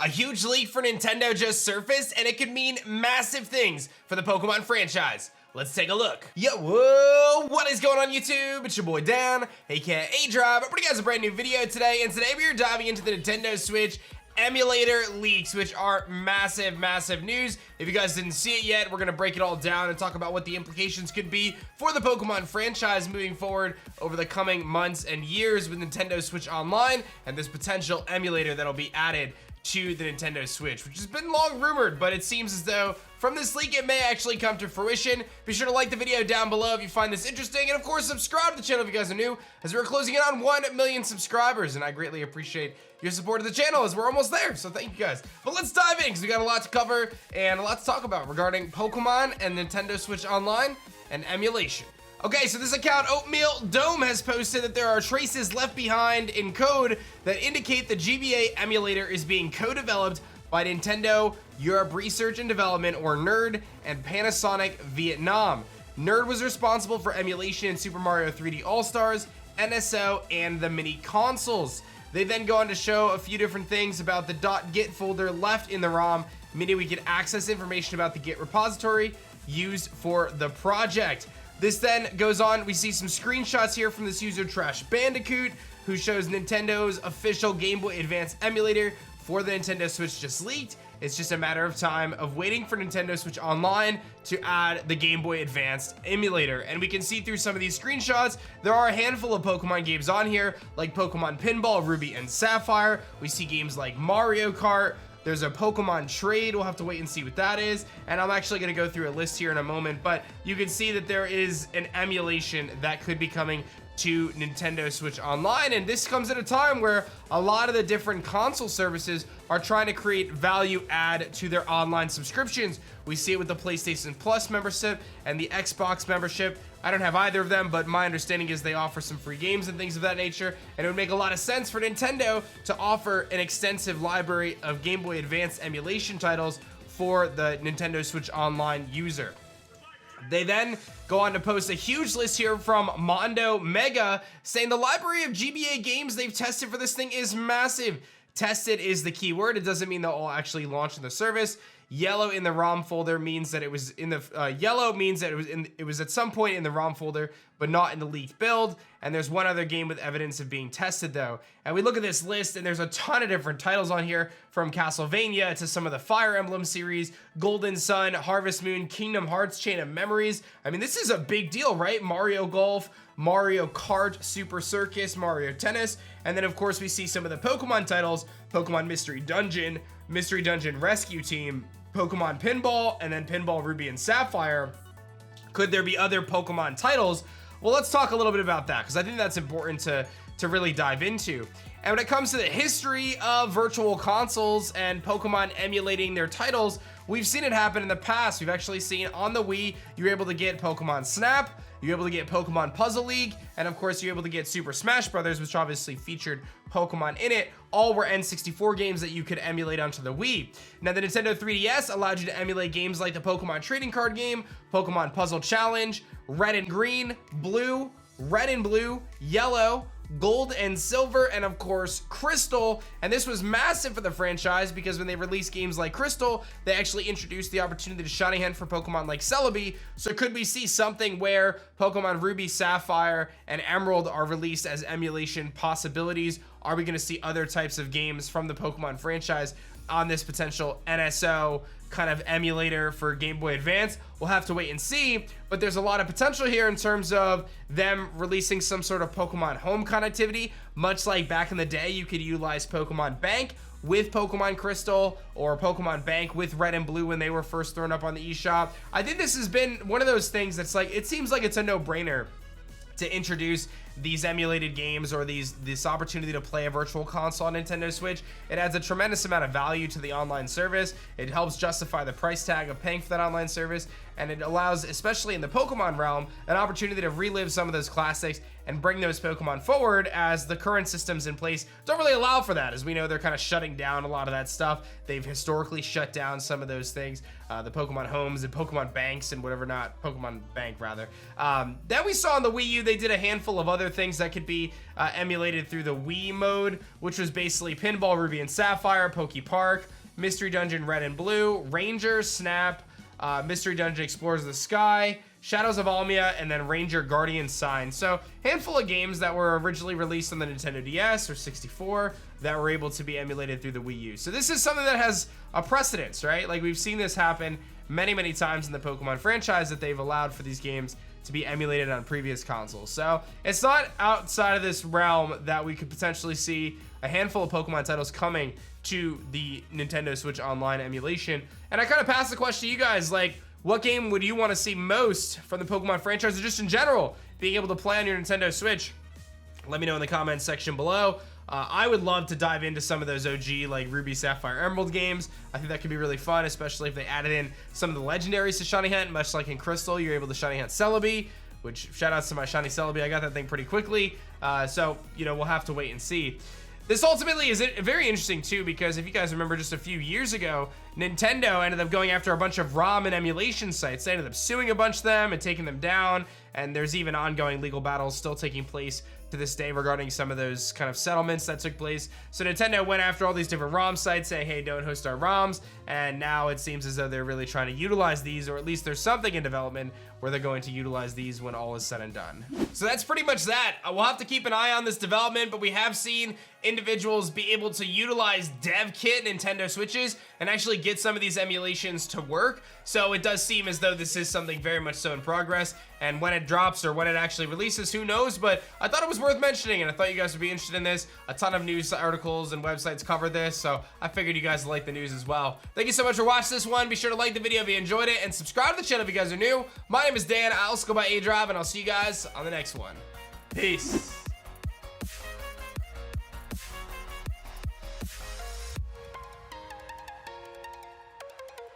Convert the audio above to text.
A huge leak for Nintendo just surfaced, and it could mean massive things for the Pokemon franchise. Let's take a look. Yo, whoa, what is going on YouTube? It's your boy Dan, aka A-Drop. I'm bringing you guys a brand new video today, and today we are diving into the Nintendo Switch emulator leaks, which are massive news. If you guys didn't see it yet, we're gonna break it all down and talk about what the implications could be for the Pokemon franchise moving forward over the coming months and years with Nintendo Switch Online and this potential emulator that'll be added to the Nintendo Switch, which has been long rumored, but it seems as though from this leak it may actually come to fruition. Be sure to like the video down below if you find this interesting, and of course subscribe to the channel if you guys are new, as we're closing in on 1 million subscribers, and I greatly appreciate your support of the channel as we're almost there, so thank you guys. But let's dive in, because we got a lot to cover and a lot to talk about regarding Pokemon and Nintendo Switch Online and emulation. Okay, so this account, Oatmeal Dome, has posted that there are traces left behind in code that indicate the GBA emulator is being co-developed by Nintendo Europe Research and Development, or NERD, and Panasonic Vietnam. NERD was responsible for emulation in Super Mario 3D All-Stars, NSO, and the mini consoles. They then go on to show a few different things about the .git folder left in the ROM, meaning we can access information about the Git repository used for the project. This then goes on, we see some screenshots here from this user Trash Bandicoot, who shows Nintendo's official Game Boy Advance emulator for the Nintendo Switch just leaked. It's just a matter of time of waiting for Nintendo Switch Online to add the Game Boy Advanced emulator. And we can see through some of these screenshots, there are a handful of Pokemon games on here, like Pokemon Pinball, Ruby and Sapphire. We see games like Mario Kart. There's a Pokemon trade, we'll have to wait and see what that is, and I'm actually going to go through a list here in a moment, but you can see that there is an emulation that could be coming to Nintendo Switch Online, and this comes at a time where a lot of the different console services are trying to create value add to their online subscriptions. We see it with the PlayStation Plus membership and the Xbox membership. I don't have either of them, but my understanding is they offer some free games and things of that nature, and it would make a lot of sense for Nintendo to offer an extensive library of Game Boy Advance emulation titles for the Nintendo Switch Online user. They then go on to post a huge list here from Mondo Mega, saying the library of GBA games they've tested for this thing is massive. Tested is the key word. It doesn't mean they'll all actually launch in the service. Yellow in the ROM folder means that it was in the yellow means that it was at some point in the ROM folder, but not in the leaked build. And there's one other game with evidence of being tested though. And we look at this list, and there's a ton of different titles on here, from Castlevania to some of the Fire Emblem series, Golden Sun, Harvest Moon, Kingdom Hearts, Chain of Memories. I mean, this is a big deal, right? Mario Golf, Mario Kart, Super Circus, Mario Tennis, and then of course we see some of the Pokemon titles, Pokemon Mystery Dungeon, Mystery Dungeon Rescue Team, Pokemon Pinball, and then Pinball Ruby and Sapphire. Could there be other Pokemon titles? Well, let's talk a little bit about that, because I think that's important to really dive into. And when it comes to the history of virtual consoles and Pokemon emulating their titles, we've seen it happen in the past. We've actually seen on the Wii, you were able to get Pokemon Snap, you're able to get Pokemon Puzzle League, and of course you're able to get Super Smash Bros., which obviously featured Pokemon in it. All were N64 games that you could emulate onto the Wii. Now the Nintendo 3DS allowed you to emulate games like the Pokemon Trading Card Game, Pokemon Puzzle Challenge, Red and Green, Blue, Red and Blue, Yellow, Gold and Silver, and of course Crystal. And this was massive for the franchise, because when they released games like Crystal, they actually introduced the opportunity to shiny hunt for Pokemon like Celebi. So could we see something where Pokemon Ruby, Sapphire, and Emerald are released as emulation possibilities? Are we going to see other types of games from the Pokemon franchise on this potential NSO kind of emulator for Game Boy Advance? We'll have to wait and see, but there's a lot of potential here in terms of them releasing some sort of Pokemon Home connectivity, much like back in the day you could utilize Pokemon Bank with Pokemon Crystal, or Pokemon Bank with Red and Blue when they were first thrown up on the eShop. I think this has been one of those things that's like, it seems like it's a no-brainer to introduce these emulated games, or this opportunity to play a virtual console on Nintendo Switch. It adds a tremendous amount of value to the online service. It helps justify the price tag of paying for that online service, and it allows, especially in the Pokemon realm, an opportunity to relive some of those classics and bring those Pokemon forward, as the current systems in place don't really allow for that. As we know, they're kind of shutting down a lot of that stuff. They've historically shut down some of those things, the Pokemon Homes and Pokemon Banks and whatever, not Pokemon Bank rather. That we saw on the Wii U. They did a handful of other things that could be emulated through the Wii mode, which was basically Pinball Ruby and Sapphire, Poke Park, Mystery Dungeon Red and Blue, Ranger, Snap, Mystery Dungeon Explorers of the Sky, Shadows of Almia, and then Ranger Guardian Sign. So handful of games that were originally released on the Nintendo DS or 64 that were able to be emulated through the Wii U. So this is something that has a precedence, right? Like we've seen this happen many times in the Pokemon franchise, that they've allowed for these games to be emulated on previous consoles. So it's not outside of this realm that we could potentially see a handful of Pokemon titles coming to the Nintendo Switch Online emulation. And I kind of passed the question to you guys, like, what game would you want to see most from the Pokemon franchise, or just in general, being able to play on your Nintendo Switch? Let me know in the comments section below. I would love to dive into some of those OG, like Ruby, Sapphire, Emerald games. I think that could be really fun, especially if they added in some of the legendaries to Shiny Hunt, much like in Crystal, you're able to Shiny Hunt Celebi, which, shout outs to my Shiny Celebi, I got that thing pretty quickly. So, you know, we'll have to wait and see. This ultimately is very interesting too, because if you guys remember just a few years ago, Nintendo ended up going after a bunch of ROM and emulation sites. They ended up suing a bunch of them and taking them down, and there's even ongoing legal battles still taking place to this day regarding some of those kind of settlements that took place. So Nintendo went after all these different ROM sites saying, hey, don't host our ROMs, and now it seems as though they're really trying to utilize these, or at least there's something in development where they're going to utilize these when all is said and done. So that's pretty much that. We'll have to keep an eye on this development, but we have seen individuals be able to utilize dev kit Nintendo Switches and actually get some of these emulations to work. So it does seem as though this is something very much so in progress, and when it drops or when it actually releases, who knows, but I thought it was worth mentioning, and I thought you guys would be interested in this. A ton of news articles and websites cover this, so I figured you guys would like the news as well. Thank you so much for watching this one. Be sure to like the video if you enjoyed it, and subscribe to the channel if you guys are new. My name is Dan, I also go by ADrive, and I'll see you guys on the next one. Peace.